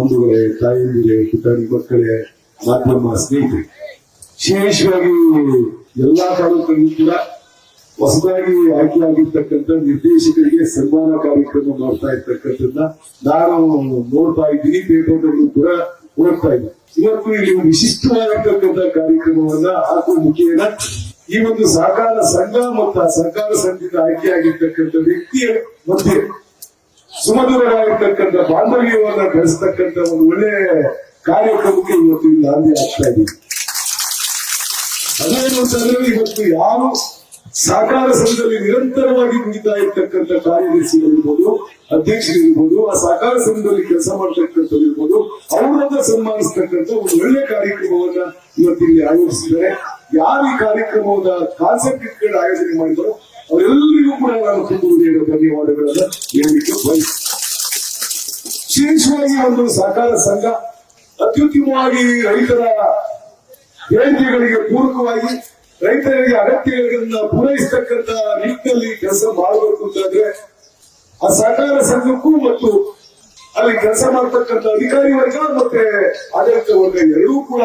ಬಂಧುಗಳೇ, ತಾಯಂದಿರೇ, ಪುಟಾಣಿ ಮಕ್ಕಳೇ, ಮಾಧ್ಯಮ ಸ್ನೇಹಿತರೆ, ವಿಶೇಷವಾಗಿ ಎಲ್ಲಾ ತಾಲೂಕಲ್ಲೂ ಕೂಡ ಹೊಸದಾಗಿ ಆಯ್ಕೆಯಾಗಿರ್ತಕ್ಕಂಥ ನಿರ್ದೇಶಕರಿಗೆ ಸನ್ಮಾನ ಕಾರ್ಯಕ್ರಮ ಮಾಡ್ತಾ ಇರ್ತಕ್ಕಂಥದ್ದನ್ನ ನಾನು ನೋಡ್ತಾ ಇದ್ದೀನಿ, ಪೇಪರ್ನಲ್ಲೂ ಕೂಡ ಓದ್ತಾ ಇದ್ದೀನಿ. ಇವತ್ತು ಇಲ್ಲಿ ವಿಶಿಷ್ಟವಾಗಿರ್ತಕ್ಕಂಥ ಕಾರ್ಯಕ್ರಮವನ್ನ ಹಾಕುವ ಮುಖೇನ ಈ ಒಂದು ಸಹಕಾರ ಸಂಘ ಮತ್ತು ಆ ಸಹಕಾರ ಸಂಘದಿಂದ ಆಯ್ಕೆಯಾಗಿರ್ತಕ್ಕಂಥ ವ್ಯಕ್ತಿಯ ಮಧ್ಯೆ ಸುಮಧುರವಾಗಿರ್ತಕ್ಕಂಥ ಬಾಂಧವ್ಯವನ್ನ ಬೆಳೆಸ್ತಕ್ಕಂಥ ಒಂದು ಒಳ್ಳೆ ಕಾರ್ಯಕ್ರಮಕ್ಕೆ ಇವತ್ತು ಇಲ್ಲಿ ನಾಂದಿ ಆಗ್ತಾ ಇದ್ದೀವಿ. ಅದೇನು ಅಂತಂದ್ರೆ ಇವತ್ತು ಯಾರು ಸಹಕಾರ ಸಂಘದಲ್ಲಿ ನಿರಂತರವಾಗಿ ದುಡಿತಾ ಇರ್ತಕ್ಕಂಥ ಕಾರ್ಯದರ್ಶಿಗಳಿರ್ಬೋದು, ಅಧ್ಯಕ್ಷರಿರ್ಬೋದು, ಆ ಸಹಕಾರ ಸಂಘದಲ್ಲಿ ಕೆಲಸ ಮಾಡ್ತಕ್ಕಂಥವ್ರಿರ್ಬೋದು, ಅವರನ್ನ ಸನ್ಮಾನಿಸ್ತಕ್ಕಂಥ ಒಂದು ಒಳ್ಳೆ ಕಾರ್ಯಕ್ರಮವನ್ನ ಇವತ್ತಿಲ್ಲಿ ಆಯೋಜಿಸಿದ್ದಾರೆ. ಯಾರು ಈ ಕಾರ್ಯಕ್ರಮವನ್ನ ಕಾನ್ಸೆಪ್ಟ್ ಇಟ್ಕೊಂಡು ಆಯೋಜನೆ ಮಾಡಿದ್ರು ಅವರೆಲ್ಲರಿಗೂ ಕೂಡ ನಾನು ತುಂಬ ಧನ್ಯವಾದಗಳನ್ನ ಹೇಳಲಿಕ್ಕೆ ಬಯಸ್ತೀನಿ. ವಿಶೇಷವಾಗಿ ಒಂದು ಸಹಕಾರ ಸಂಘ ಅತ್ಯುತ್ತಮವಾಗಿ ರೈತರ ಬೇಡಿಕೆಗಳಿಗೆ ಪೂರಕವಾಗಿ ರೈತರಿಗೆ ಅಗತ್ಯಗಳನ್ನ ಪೂರೈಸತಕ್ಕಂತ ನಿಟ್ಟಿನಲ್ಲಿ ಕೆಲಸ ಮಾಡಬೇಕು ಅಂತಂದ್ರೆ ಆ ಸಹಕಾರ ಸಂಘಕ್ಕೂ ಮತ್ತು ಅಲ್ಲಿ ಕೆಲಸ ಮಾಡತಕ್ಕಂಥ ಅಧಿಕಾರಿ ವರ್ಗ ಮತ್ತೆ ಆಡಳಿತ ವರ್ಗ ಎರಡೂ ಕೂಡ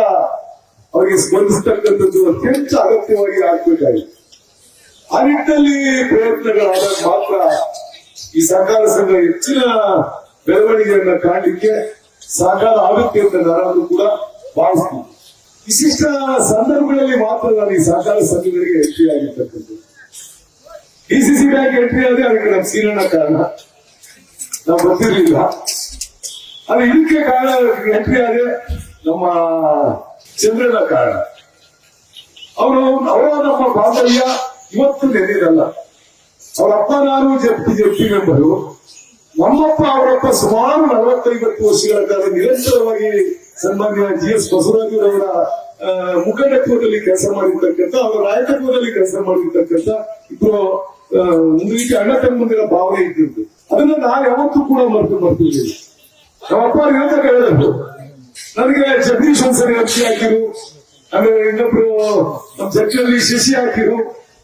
ಅವರಿಗೆ ಸ್ಪಂದಿಸತಕ್ಕಂಥದ್ದು ಅತ್ಯಂತ ಅಗತ್ಯವಾಗಿ ಆಗ್ಬೇಕಾಗಿದೆ. ಆ ನಿಟ್ಟಿನಲ್ಲಿ ಪ್ರಯತ್ನಗಳಾದಾಗ ಮಾತ್ರ ಈ ಸಹಕಾರ ಸಂಘ ಹೆಚ್ಚಿನ ಬೆಳವಣಿಗೆಯನ್ನ ಕಾಣಲಿಕ್ಕೆ ಸಹಕಾರ ಆಗುತ್ತೆ ಅಂತ ನಾನು ಕೂಡ ಭಾವಿಸ್ತೀನಿ. ವಿಶಿಷ್ಟ ಸಂದರ್ಭಗಳಲ್ಲಿ ಮಾತ್ರ ನಾನು ಈ ಸಹಕಾರ ಸಂಘಗಳಿಗೆ ಎಂಟ್ರಿ ಆಗಿರ್ತಕ್ಕಂಥದ್ದು. ಡಿಸಿಸಿ ಬ್ಯಾಂಕ್ ಎಂಟ್ರಿ ಆದ್ರೆ ಅದಕ್ಕೆ ನಮ್ಮ ಸೀನಣ್ಣ ಕಾರಣ, ನಾವು ಗೊತ್ತಿರಲಿಲ್ಲ. ಅದು ಇದಕ್ಕೆ ಕಾರಣ ಎಂಟ್ರಿ ಆದ್ರೆ ನಮ್ಮ ಚಂದ್ರನ ಕಾರಣ. ಅವರ ನಮ್ಮ ಬಾಂಧವ್ಯ ಇವತ್ತು ನೆನೆದಲ್ಲ. ಅವರಪ್ಪ ನಾನು ಜಪ್ತಿ ಮೆಂಬರು, ನಮ್ಮಪ್ಪ ಅವರಪ್ಪ ಸುಮಾರು 40-50 ವರ್ಷಗಳ ಕಾಲ ನಿರಂತರವಾಗಿ ಸನ್ಮಾನ್ಯ GS ಬಸವರಾಜರವರ ಮುಖಂಡತ್ವದಲ್ಲಿ ಕೆಲಸ ಮಾಡಿರ್ತಕ್ಕಂಥ, ಅವರ ನಾಯಕತ್ವದಲ್ಲಿ ಕೆಲಸ ಮಾಡಿರ್ತಕ್ಕಂಥ ಇಬ್ಬರು ಒಂದು ರೀತಿ ಅಣ್ಣ ತಮ್ಮಂದಿರ ಭಾವನೆ ಇದ್ದಿದ್ದು. ಅದನ್ನ ನಾವು ಯಾವತ್ತೂ ಕೂಡ ಮರ್ತಿರ್ಲಿಲ್ಲ. ನಮ್ಮಪ್ಪ ಹೇಳ್ತಾ ಹೇಳಿದ್ರು, ನನಗೆ ಜಗದೀಶ್ ಒಂದ್ಸರಿ ಅರ್ಜಿ ಹಾಕಿರು, ಆಮೇಲೆ ಇನ್ನೊಬ್ರು ನಮ್ಮ ಚರ್ಚಲ್ಲಿ ಶಶಿ ಹಾಕಿರು,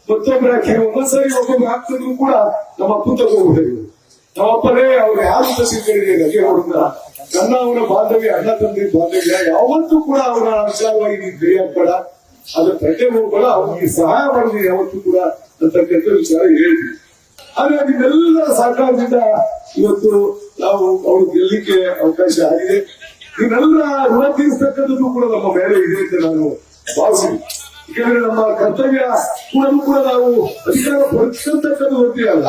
ಮತ್ತೊಬ್ರು ಹಾಕಿರು, ಒಂದೊಂದ್ಸರಿ ಒಬ್ಬೊಬ್ರು ಹಾಕ್ತಿದ್ರು ಕೂಡ ನಮ್ಮ ಅಪ್ಪ ತಗೋಬಿಟ್ಟಿದ್ರು. ನಮ್ಮಪ್ಪನೇ ಅವ್ರು ಯಾರು ತಿಳ್ಕೊಂಡಿದೆ ರಜೆ ಹೊಡೆದ ನನ್ನ ಅವರ ಬಾಂಧವ್ಯ, ಅಣ್ಣ ತಂದೆ ಬಾಂಧವ್ಯ ಯಾವತ್ತೂ ಕೂಡ ಅವರ ವಿಚಾರವಾಗಿ ನೀವು ಕೈ ಹಾಕ್ಬೇಡ, ಅದ್ರ ಪ್ರಜ್ಞೆ ಹೋಗ್ಬೇಡ, ಅವ್ರಿಗೆ ಸಹಾಯ ಮಾಡಿದ್ವಿ ಯಾವತ್ತೂ ಕೂಡ ಅಂತಕ್ಕಂಥ ವಿಚಾರ ಹೇಳಿದ್ವಿ. ಆದ್ರೆ ನಿಮ್ಮೆಲ್ಲರ ಸಹಕಾರದಿಂದ ಇವತ್ತು ನಾವು ಅವ್ರು ಗೆಲ್ಲಿಕ್ಕೆ ಅವಕಾಶ ಆಗಿದೆ. ಇವನ್ನೆಲ್ಲ ಋಣ ತೀರಿಸ್ತಕ್ಕಂಥದ್ದು ಕೂಡ ನಮ್ಮ ಮೇಲೆ ಇದೆ ಅಂತ ನಾನು ಭಾವಿಸಿದ್ವಿ. ಯಾಕಂದ್ರೆ ನಮ್ಮ ಕರ್ತವ್ಯ ಕೂಡ ನಾವು ಅಧಿಕಾರ ಪಡಿಸ್ತಕ್ಕಂಥದ್ದು ಗೊತ್ತಿರಲ್ಲ,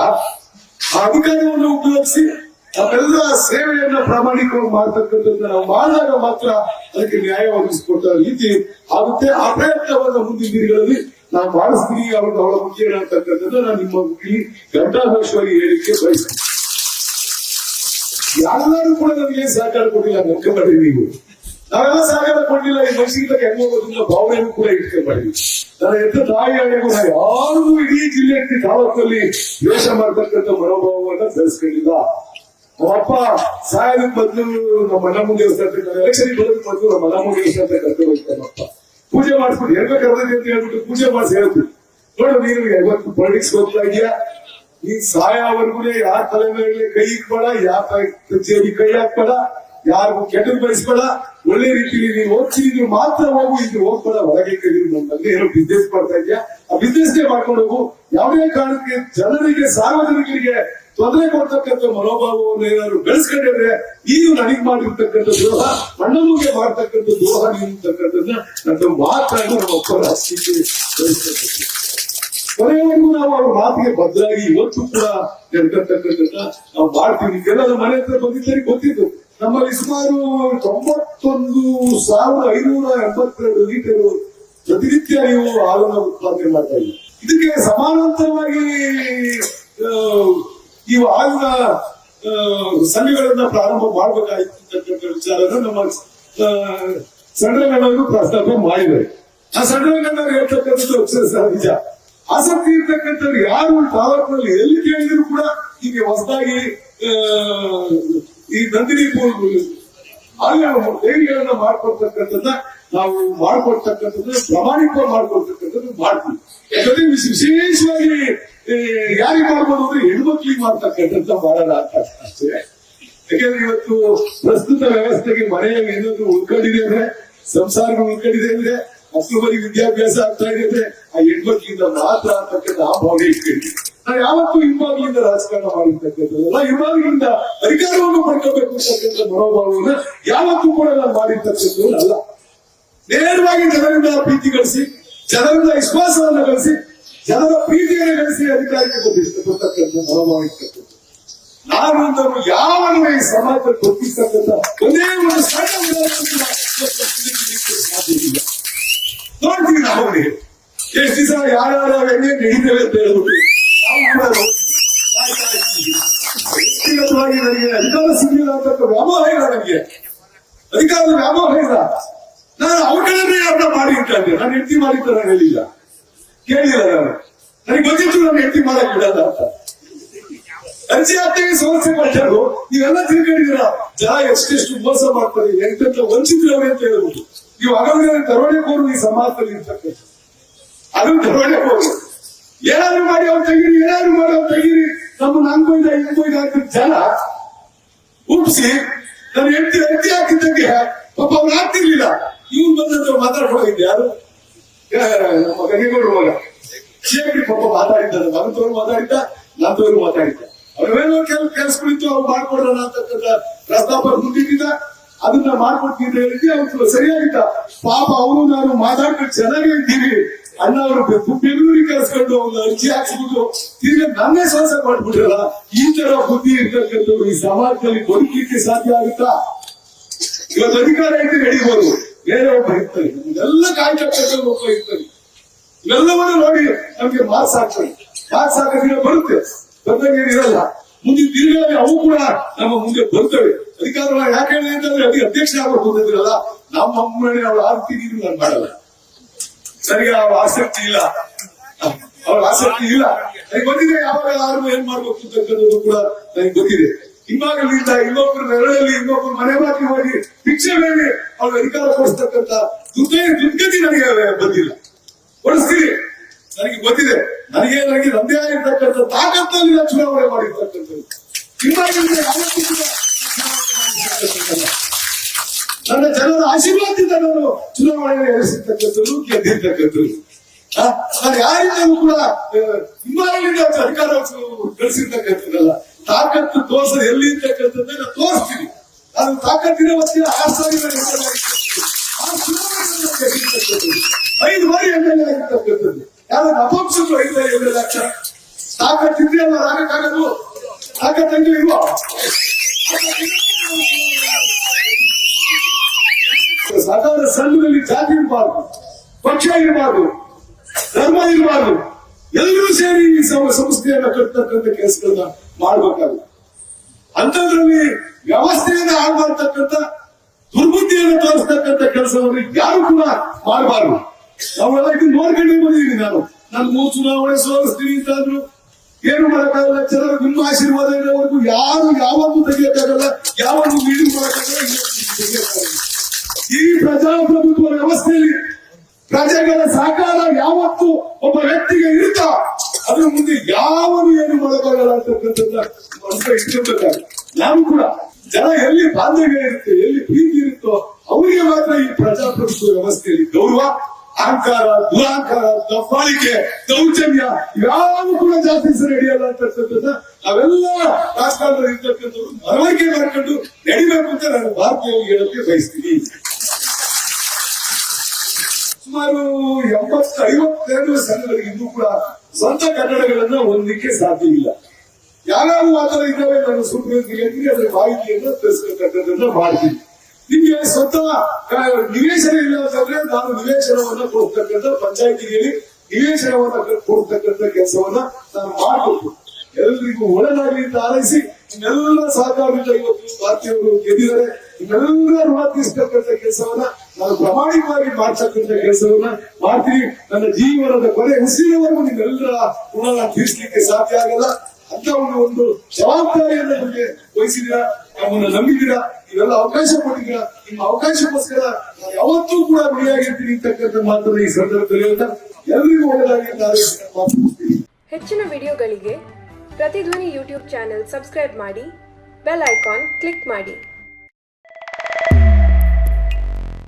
ಆ ಅಧಿಕಾರವನ್ನು ಉಪಯೋಗಿಸಿ ನಾವೆಲ್ಲ ಸೇವೆಯನ್ನ ಪ್ರಾಮಾಣಿಕವಾಗಿ ಮಾಡ್ತಕ್ಕಂಥದ್ದನ್ನ ನಾವು ಮಾಡಿದಾಗ ಮಾತ್ರ ಅದಕ್ಕೆ ನ್ಯಾಯ ಒದಗಿಸಿಕೊಟ್ಟ ರೀತಿ ಆಗುತ್ತೆ. ಆ ಪ್ರಯತ್ನವನ್ನು ಮುಂದಿನ ದಿನಗಳಲ್ಲಿ ನಾವು ಮಾಡಿಸ್ತೀವಿ, ಅವ್ರಿಗೆ ಅವಳ ಮುಖ್ಯ ಅಂತಕ್ಕಂಥದ್ದು ನಾನು ನಿಮ್ಮ ಇಲ್ಲಿ ಘಂಟಾಘೋಷವಾಗಿ ಹೇಳಿಕೆ ಬಯಸ್ತೀನಿ. ಯಾರು ಕೂಡ ನಮಗೆ ಸಹಕಾರ ಕೊಟ್ಟಿಲ್ಲ, ನಂಬ್ಕೊಂಡ್ರಿ ನೀವು. ನಾವೆಲ್ಲ ಸಹಕಾರ ಕೊಟ್ಟಿಲ್ಲ, ಈ ಮನುಷ್ಯರಿಗೆ ಹೆಂಗ್ ಹೋಗೋದ್ರಿಂದ ಭಾವನೆಯೂ ಕೂಡ ಇಟ್ಕೊಂಡ್ರಿ. ನನ್ನ ಎತ್ತ ತಾಯಿ ಹಣೆಗೂ ನಾವು ಯಾರಿಗೂ ಇಡೀ ಜಿಲ್ಲೆಯಲ್ಲಿ ತಾಲೂಕಲ್ಲಿ ದ್ವೇಷ ಮಾಡ್ತಕ್ಕಂಥ ಮನೋಭಾವವನ್ನ ಬೆಳೆಸ್ಕೊಂಡಿಲ್ಲ. ನಮ್ಮಪ್ಪ ಸಾಯದ ಬದಲು ನಮ್ಮ ಮನಮು ದೇವಸ್ಥಾನ ಎಲೆಕ್ಷನ್ ಬರೋದ್ ಬದಲು ನಮ್ಮ ಮನಮು ದೇವಸ್ಥಾನ ಕರ್ಕೊಂಡು ಹೋಗ್ತಾರೆ. ನಮ್ಮಪ್ಪ ಪೂಜೆ ಮಾಡಿಸ್ಬಿಟ್ಟು ಹೇಳ್ಬೇಕಾದ್ರೆ ಅಂತ ಹೇಳ್ಬಿಟ್ಟು ಪೂಜೆ ಮಾಡಿಸಿ ಹೇಳ್ತೀವಿ, ನೋಡು ನೀನು ಯಾವತ್ತು ಪಾಲಿಟಿಕ್ಸ್ ಹೋಗ್ತಾ ಇದೆಯಾ, ನೀನ್ ಸಾಯವರೆಗೂ ಯಾರ ತಲೆ ಮೇಲೆ ಕೈ ಇಕ್ಬೇಡ, ಯಾರ ಕಚೇರಿ ಕೈ ಹಾಕ್ಬೇಡ, ಯಾರಿಗೂ ಕೆಟ್ಟದ್ ಬಯಸ್ಬೇಡ, ಒಳ್ಳೆ ರೀತಿಯಲ್ಲಿ ನೀನು ಓದ್ತಿದ್ರು ಮಾತ್ರ ಹೋಗು, ಇದ್ರು ಹೋಗ್ಬೇಡ, ಹೊರಗೆ ಕರೀರು. ನಮ್ಮಲ್ಲಿ ಏನೋ ಬಿಸ್ನೆಸ್ ಮಾಡ್ತಾ ಇದೆಯಾ, ಆ ಬಿಸ್ನೆಸ್ ಮಾಡ್ಕೊಂಡು ಹೋಗು. ಯಾವುದೇ ಕಾರಣಕ್ಕೆ ಜನರಿಗೆ ಸಾರ್ವಜನಿಕರಿಗೆ ತೊಂದರೆ ಕೊಡ್ತಕ್ಕಂಥ ಮನೋಭಾವವನ್ನು ಏನಾದ್ರು ಬೆಳೆಸ್ಕೊಂಡಿದ್ರೆ ನೀವು ನನಗೆ ಮಾಡಿರ್ತಕ್ಕಂಥ ದ್ರೋಹ, ಅಣ್ಣನಿಗೆ ಮಾಡ್ತಕ್ಕಂಥ ದ್ರೋಹ ನಿಂತಕ್ಕಂಥದ್ದನ್ನ ನನ್ನ ಮಾತಾಡಿ ನಮ್ಮ ಒಬ್ಬರ ಹಸ್ತಿಗೆ ಬೆಳೆಸ್ತಕ್ಕಂಥ ಕೊನೆಯವರೆಗೂ ನಾವು ಅವ್ರ ಮಾತಿಗೆ ಬದ್ಧರಾಗಿ ಇವತ್ತು ಕೂಡ ನಡ್ಕತಕ್ಕಂಥದ್ದನ್ನ ನಾವು ಮಾಡ್ತೀವಿ. ಕೆಲವು ಮನೆ ಹತ್ರ ಬಂದಿದ್ದರಿಗೆ ಗೊತ್ತಿತ್ತು, ನಮ್ಮಲ್ಲಿ ಸುಮಾರು 91,582 ಲೀಟರ್ ಪ್ರತಿನಿತ್ಯ ನೀವು ಹಾಲನ್ನು ಉತ್ಪಾದನೆ ಮಾಡ್ತಾ ಇದ್ದೀವಿ. ಇದಕ್ಕೆ ಸಮಾನಾಂತರವಾಗಿ ಈ ಹಾಲಿನ ಸಂಘಗಳನ್ನ ಪ್ರಾರಂಭ ಮಾಡಬೇಕಾಗಿರ್ತಕ್ಕಂಥ ವಿಚಾರನ ನಮ್ಮ ಸಂಘಟನೆಗಳು ಪ್ರಸ್ತಾಪ ಮಾಡಿದ್ದಾರೆ. ಆ ಸಂಘಟನೆಗಳು ಹೇಳ್ತಕ್ಕಂಥದ್ದು ಅಕ್ಷರಶಃ ನಿಜ. ಆಸಕ್ತಿ ಇರ್ತಕ್ಕಂಥವ್ರು ಯಾರು ತಾಲೂಕಿನಲ್ಲಿ ಎಲ್ಲಿ ಕೇಳಿದ್ರು ಕೂಡ ಈಗ ಹೊಸದಾಗಿ ಈ ನಂದಿನಿ ಡೈರಿಗಳನ್ನ ಮಾಡ್ಕೊಡ್ತಕ್ಕಂಥದ್ದನ್ನ ನಾವು ಮಾಡ್ಕೊಡ್ತಕ್ಕಂಥದ್ದು ಪ್ರಾಮಾಣಿಕವಾಗಿ ಮಾಡ್ಕೊಡ್ತಕ್ಕಂಥದ್ದು ಮಾಡ್ತೀವಿ. ಯಾಕಂದ್ರೆ ವಿಶೇಷವಾಗಿ ಯಾರಿಗೆ ಮಾಡ್ಬೋದು ಅಂದ್ರೆ ಹೆಣ್ಮಕ್ಳಿಗೆ ಮಾಡ್ತಕ್ಕಂಥದ್ದು ಮಾಡೋಣ ಅಂತ ಅಷ್ಟೇ. ಯಾಕೆಂದ್ರೆ ಇವತ್ತು ಪ್ರಸ್ತುತ ವ್ಯವಸ್ಥೆಗೆ ಮನೆ ಏನಾದ್ರು ಉಳ್ಕೊಂಡಿದೆ ಅಂದ್ರೆ, ಸಂಸಾರಗಳು ಉಳ್ಕೊಂಡಿದೆ ಅಂದ್ರೆ, ಮಕ್ಕಳು ಬರೀ ವಿದ್ಯಾಭ್ಯಾಸ ಆಗ್ತಾ ಇದೆ ಅಂದ್ರೆ ಆ ಹೆಣ್ಮಕ್ಳಿಂದ ಮಾತ್ರ ಅಂತಕ್ಕಂಥ ಆ ಭಾವನೆ ಇಟ್ಕೊಂಡಿದ್ವಿ. ನಾವು ಯಾವತ್ತೂ ಹಿಂಬಾಗಿಲಿಂದ ರಾಜಕಾರಣ ಮಾಡಿರ್ತಕ್ಕಂಥದ್ದಲ್ಲ, ಹಿಂಬಾಗಿಲಿಂದ ಅಧಿಕಾರವನ್ನು ಪಡ್ಕೋಬೇಕು ಅಂತಕ್ಕಂಥ ಮನೋಭಾವವನ್ನ ಯಾವತ್ತೂ ಕೂಡ ನಾನು ಮಾಡಿರ್ತಕ್ಕಂಥದ್ದು ಅಲ್ಲ. ನೇರವಾಗಿ ಜನರಿಂದ ಪ್ರೀತಿ ಗಳಿಸಿ, ಜನರಿಂದ ವಿಶ್ವಾಸವನ್ನ ಗಳಿಸಿ, ಜನರ ಪ್ರೀತಿಯನ್ನು ಗಳಿಸಿ ಅಧಿಕಾರಕ್ಕೆ ಬರ್ತಕ್ಕಂಥ ಮನೋಭಾವ ಇರ್ತಕ್ಕಂಥ ನಾನು ಯಾವಾಗ ಈ ಸಮಾಜದಲ್ಲಿ ಗೊತ್ತಿರ್ತಕ್ಕಂಥ ಒಂದೇ ಒಂದು ಸಣ್ಣ ಸಾಧ್ಯವಿಲ್ಲ. ನೋಡ್ತೀವಿ ನಾವು ಎಷ್ಟು ದಿವಸ ಯಾರ್ಯಾರ ಹೆಂಗೆ ನಡೀತೇವೆ ಅಂತ ಹೇಳ್ಬಿಟ್ಟು ನಾವು ಕೂಡ ವ್ಯಕ್ತಿಗತವಾಗಿ ನನಗೆ ಅಧಿಕಾರ ಸಿಗಲಿಲ್ಲ ಅಂತಕ್ಕ ವ್ಯಾಮೋಹ ಇಲ್ಲ, ನನಗೆ ಅಧಿಕಾರದ ವ್ಯಾಮೋಹ ಇಲ್ಲ. ನಾನು ಅವ್ಗಳನ್ನೇ ಅರ್ಥ ಮಾಡಿ ಇಟ್ಟಾನೆ, ನಾನು ಹೆಂಡತಿ ಮಾಡಿದ್ದ ನಾನು ಹೇಳಿಲ್ಲ, ಕೇಳಿಲ್ಲ. ನಾನು ನನಗೆ ಗೊತ್ತಿತ್ತು ನಾನು ಹೆಂಡತಿ ಮಾಡಕ್ ಬಿಡಲ್ಲ ಅಂತ. ಅಜ್ಜಿ ಅತ್ತೆಗೆ ಸಮಸ್ಯೆ ಪಟ್ಟರು ನೀವೆಲ್ಲ ತಿಳ್ಕೊಂಡಿದ್ದೀರ. ಜನ ಎಷ್ಟೆಷ್ಟು ಮೋಸ ಮಾಡ್ತಾರೆ, ಎಂತೆಂತ ವಂಚಿತರವೇ ಅಂತ ಹೇಳ್ಬಿಟ್ಟು ನೀವು ಅಗಲೇ ದರೋಡೆಕೋರು ಈ ಸಮಾಜದಲ್ಲಿ ಇರ್ತಕ್ಕಂಥ ಅದು ದರೋಡೆಕೋರು. ಏನಾದ್ರು ಮಾಡಿ ಅವ್ರು ತೆಗೀರಿ, ಏನಾದ್ರು ಮಾಡಿ ಅವ್ರು ತೆಗೀರಿ, ನಮ್ಮನ್ನ ಹಂಗೊಯ್ದ ಹಿಂಗೊಯ್ದ ಅಂತ ಜನ ಉಪ್ಸಿ ನಾನು ಹೆಂಡತಿ ಹಾಕಿದ್ದಕ್ಕೆ ಪಾಪ ಅವ್ರು ಆಗ್ತಿರ್ಲಿಲ್ಲ. ಇವ್ರು ಬಂದಂತ ಮಾತಾಡ್ಕೊಂಡಿದ್ದೆ ಯಾರು ನಮ್ಮ ಗಂಗೇಗೌಡರು ಮಗ ಶೇಖರಿ ಪಾಪ ಮಾತಾಡಿದ್ದಾರೆ. ನನ್ನ ತೋರು ಮಾತಾಡಿದ್ದ, ನನ್ನ ತೋರು ಮಾತಾಡಿದ್ದ. ಅವ್ರೇನೋ ಕೆಲಸಗಳಿತ್ತು, ಅವ್ರು ಮಾಡ್ಕೊಡೋಣ ಅಂತಕ್ಕಂಥ ಪ್ರಸ್ತಾಪ ಮುಂದಿಟ್ಟಿದ್ದ, ಅದನ್ನ ಮಾಡ್ಕೊಡ್ತೀನಿ ಅಂತ ಹೇಳಿದ್ವಿ. ಅವ್ರು ಸರಿಯಾಗಿದ್ದ. ಪಾಪ ಅವರು ನಾನು ಮಾತಾಡ್ಕೊಂಡು ಚೆನ್ನಾಗೇ ಇದ್ದೀವಿ, ಅಣ್ಣ ಅವರು ಬೆಂಗಳೂರಿಗೆ ಕರೆಸ್ಕೊಂಡು ಒಂದು ಅರ್ಜಿ ಹಾಕ್ಸ್ಬಿಟ್ಟು ಈಗ ನನ್ನೇ ಶ್ವಾಸ ಮಾಡ್ಬಿಟ್ರಲ್ಲ. ಈ ತರ ಬುದ್ಧಿ ಇರ್ತಕ್ಕಂಥವ್ರು ಈ ಸಮಾಜದಲ್ಲಿ ಬದುಕಲಿಕ್ಕೆ ಸಾಧ್ಯ ಆಗುತ್ತಾ? ಇವತ್ತು ಅಧಿಕಾರ ಐತೆ ನಡೀಬಹುದು, ಬೇರೆ ಒಬ್ಬ ಇರ್ತಾರೆ, ಎಲ್ಲ ಕಾಯ್ತಕ್ಕಂಥ ಒಬ್ಬ ಇರ್ತಾರೆ. ಇವೆಲ್ಲವನ್ನೂ ನೋಡಿ ನಮ್ಗೆ ಮಾರ್ಕ್ಸ್ ಹಾಕ್ತಾರೆ. ಮಾರ್ಕ್ಸ್ ಹಾಕೋದಿನ ಬರುತ್ತೆ, ಬಂದಂಗೆ ಇರಲ್ಲ. ಮುಂದಿನ ದಿನಗಳಲ್ಲಿ ಅವು ಕೂಡ ನಮ್ಮ ಮುಂದೆ ಬರ್ತವೆ. ಅಧಿಕಾರ ಯಾಕೆ ಹೇಳಿದೆ ಅಂತಂದ್ರೆ ಅದಕ್ಕೆ ಅಧ್ಯಕ್ಷ ಆಗಬೇಕು ಬಂದಿದ್ರಲ್ಲ, ನಮ್ಮ ಅಮ್ಮನೇ ಅವಳು ಆಗ್ತೀನಿ ನಾನು ಮಾಡಲ್ಲ. ನನಗೆ ಅವ್ರ ಆಸಕ್ತಿ ಇಲ್ಲ, ಅವ್ರ ಆಸಕ್ತಿ ಇಲ್ಲ. ನನಗೆ ಗೊತ್ತಿದೆ ಯಾವಾಗ ಯಾರು ಏನ್ ಮಾಡ್ಬೇಕು ಅಂತಕ್ಕಂಥದ್ದು ಕೂಡ ನನಗೆ ಗೊತ್ತಿದೆ. ಹಿಂಭಾಗಲಿಂದ ಇನ್ನೊಬ್ಬರ ನೆರಳಲ್ಲಿ ಇನ್ನೊಬ್ಬರು ಮನೆ ಬಾಕಿ ಹೋಗಿ ಭಿಕ್ಷೆ ಮೇಲೆ ಅವ್ರ ಅಧಿಕಾರ ಕೊಡಿಸ್ತಕ್ಕಂಥ ದುರ್ಗತಿ ನನಗೆ ಬಂದಿಲ್ಲ. ಕೊಡಿಸ್ತೀನಿ, ನನಗೆ ಗೊತ್ತಿದೆ. ನನಗೆ ನಮ್ದೇ ಆಗಿರ್ತಕ್ಕಂಥ ತಾಕತ್ತಲ್ಲಿ ಚುನಾವಣೆ ಮಾಡಿರ್ತಕ್ಕಂಥದ್ದು. ಹಿಂಭಾಗಲಿಂದ ಯಾವತ್ತೂ ಕೂಡ ನನ್ನ ಜನರ ಆಶೀರ್ವಾದದಿಂದ ನಾನು ಚುನಾವಣೆ ಎದುರಿಸಿರ್ತಕ್ಕಂಥದ್ದು, ಗೆದ್ದಿರ್ತಕ್ಕಂಥದ್ದು. ನಾನು ಯಾರಿಂದಲೂ ಕೂಡ ಹಿಂಬಾಲಿಂದ ಅಧಿಕಾರ ಗಳಿಸಿರ್ತಕ್ಕಂಥದ್ದಲ್ಲ. ತಾಕತ್ತು ತೋರ್ಸೋದು ಎಲ್ಲಿ ಇರ್ತಕ್ಕಂಥದ್ದೇ ನಾನು ತೋರಿಸ್ತೀನಿ. ನಾನು ತಾಕತ್ತಿನ ಮತ್ತೆ 5 ಬಾರಿ ಎಮ್ಎಲ್ಎ ಆಗಿರ್ತಕ್ಕಂಥದ್ದು. ಯಾರು ಅಪಕ್ಷರು 5 ಬಾರಿ ಎಮ್ಎಲ್ಎ ಆಗ್ತಾರೆ. ತಾಕತ್ತಿದ್ರೆ ನಾವು ಆಗಕ್ಕಾಗದು, ತಾಕತ್ತಂಗೆ ಇಲ್ವಾ? ಸಹಕಾರ ಸಂಘದಲ್ಲಿ ಜಾತಿ ಇರಬಾರ್ದು, ಪಕ್ಷ ಇರಬಾರ್ದು, ಧರ್ಮ ಇರಬಾರ್ದು. ಎಲ್ಲರೂ ಸೇರಿ ಈ ಸಂಸ್ಥೆಯನ್ನ ಕಟ್ಟತಕ್ಕಂಥ ಕೆಲಸಗಳನ್ನ ಮಾಡ್ಬೇಕಾಗುತ್ತೆ. ಅಂತದ್ರಲ್ಲಿ ವ್ಯವಸ್ಥೆಯನ್ನ ಹಾಳು ಮಾಡ್ತಕ್ಕಂಥ, ದುರ್ಬುದ್ಧಿಯನ್ನು ತೋರಿಸ್ತಕ್ಕಂಥ ಕೆಲಸವನ್ನು ಯಾರು ಕೂಡ ಮಾಡಬಾರ್ದು. ನಾವೆಲ್ಲ ಇದನ್ನ ನೋಡ್ಕೊಂಡೇ ಬಂದಿದ್ದೀನಿ. ನಾನು 3 ಚುನಾವಣೆ ಸೋಲಿಸ್ತೀನಿ ಅಂತಂದ್ರು ಏನು ಮಾಡಕ್ಕಾಗಲ್ಲ. ಜನರು ನಿಮ್ಮ ಆಶೀರ್ವಾದ ಇರೋವರೆಗೂ ಯಾರು ಯಾವತ್ತೂ ತೆಗಿಯಕ್ಕಾಗಲ್ಲ, ಯಾವತ್ತೂ ಲೀಡಿಂಗ್ ಮಾಡಕ್ಕಾಗಲ್ಲ. ಈ ಪ್ರಜಾಪ್ರಭುತ್ವ ವ್ಯವಸ್ಥೆಯಲ್ಲಿ ಪ್ರಜೆಗಳ ಸಹಕಾರ ಯಾವತ್ತು ಒಬ್ಬ ವ್ಯಕ್ತಿಗೆ ಇರುತ್ತಾ ಅದ್ರ ಮುಂದೆ ಯಾವನು ಏನು ಮಾಡಕ್ಕಾಗಲ್ಲ ಅಂತಕ್ಕಂಥದ್ದನ್ನ ಮನಸ್ಸಲ್ಲಿ ಇಟ್ಕೊಳ್ಬೇಕಾಗುತ್ತೆ. ನಾವು ಕೂಡ ಜನ ಎಲ್ಲಿ ಬಾಂಧವ್ಯ ಇರುತ್ತೆ, ಎಲ್ಲಿ ಪ್ರೀತಿ ಇರುತ್ತೋ ಅವರಿಗೆ ಮಾತ್ರ ಈ ಪ್ರಜಾಪ್ರಭುತ್ವ ವ್ಯವಸ್ಥೆಯಲ್ಲಿ ಗೌರವ, ಅಹಂಕಾರ, ದುರಹಂಕಾರ, ದಬ್ಬಾಳಿಕೆ, ದೌರ್ಜನ್ಯ ಯಾವ ಕೂಡ ಜಾಸ್ತಿ ನಡೆಯಲ್ಲ ಅಂತಕ್ಕಂಥದ್ದನ್ನ ನಾವೆಲ್ಲ ರಾಜಕಾರಣದಲ್ಲಿ ಇರ್ತಕ್ಕಂಥವ್ರು ಮನವರಿಕೆ ಮಾಡ್ಕೊಂಡು ನಡಿಬೇಕು ಅಂತ ನಾನು ಭಾರತೀಯವಾಗಿ ಹೇಳಕ್ಕೆ ಬಯಸ್ತೀನಿ. ಸುಮಾರು 52 ಸಂಘಗಳಿಗೆ ಇನ್ನೂ ಕೂಡ ಸ್ವಂತ ಕಟ್ಟಡಗಳನ್ನ ಹೊಂದಲಿಕ್ಕೆ ಸಾಧ್ಯ ಇಲ್ಲ. ಯಾವ್ಯಾವ ಆತರ ಇದ್ದಾವೆ ನಾನು ಸುಪ್ರೀಂಗೆ ಅದರ ಮಾಹಿತಿಯನ್ನು ತಿಳಿಸ್ತಕ್ಕಂಥದ್ದನ್ನ ಮಾಡ್ತೀನಿ. ನಿಮ್ಗೆ ಸ್ವಂತ ನಿವೇಶನ ಇಲ್ಲ ಅಂತಂದ್ರೆ ನಾನು ನಿವೇಶನವನ್ನ ಕೊಡ್ತಕ್ಕಂಥ ಪಂಚಾಯತಿಗೆ ನಿವೇಶನವನ್ನ ಕೊಡ್ತಕ್ಕಂಥ ಕೆಲಸವನ್ನ ನಾನು ಮಾಡಬೇಕು. ಎಲ್ರಿಗೂ ಒಳ್ಳೆದಾಗಲಿ ಅಂತ ಹಾರೈಸಿ ನಿಮ್ಮೆಲ್ಲ ಸಹಕಾರದಿಂದ ಇವತ್ತು ಭಾರತೀಯರು ಗೆದ್ದಿದ್ದಾರೆ. ನಿಮ್ಮೆಲ್ಲ ಋಣ ತೀರಿಸ್ತಕ್ಕಂಥ ಕೆಲಸವನ್ನ ನಾನು ಪ್ರಾಮಾಣಿಕವಾಗಿ ಮಾಡ್ತಕ್ಕಂಥ ಕೆಲಸವನ್ನ ಮಾಡ್ತೀನಿ. ನನ್ನ ಜೀವನದ ಕೊನೆ ಉಸಿರಿನವರೆಗೂ ನಿಮ್ಮೆಲ್ಲರ ಋಣ ತೀರಿಸಲಿಕ್ಕೆ ಸಾಧ್ಯ ಆಗಲ್ಲ. ಅಂತ ಒಂದು ಜವಾಬ್ದಾರಿಯನ್ನ ನಮಗೆ ವಹಿಸಿದ್ದೀರಾ, ನಮ್ಮನ್ನ ನಂಬಿದ್ದೀರಾ, ಇವೆಲ್ಲ ಅವಕಾಶ ಕೊಟ್ಟಿದ್ದೀರಾ. ನಿಮ್ಮ ಅವಕಾಶಕ್ಕೋಸ್ಕರ ನಾನು ಯಾವತ್ತೂ ಕೂಡ ಗುರಿಯಾಗಿರ್ತೀನಿ ಅಂತಕ್ಕಂಥ ಮಾತನ್ನ ಈ ಸಂದರ್ಭದಲ್ಲಿ ಎಲ್ರಿಗೂ ಒಳ್ಳೆದಾಗಿ ಮಾತನಾಡ್ತೀನಿ. ಹೆಚ್ಚಿನ ವಿಡಿಯೋಗಳಿಗೆ ಪ್ರತಿಧ್ವನಿ ಯೂಟ್ಯೂಬ್ ಚಾನೆಲ್ ಸಬ್ಸ್ಕ್ರೈಬ್ ಮಾಡಿ, ಬೆಲ್ ಐಕಾನ್ ಕ್ಲಿಕ್ ಮಾಡಿ.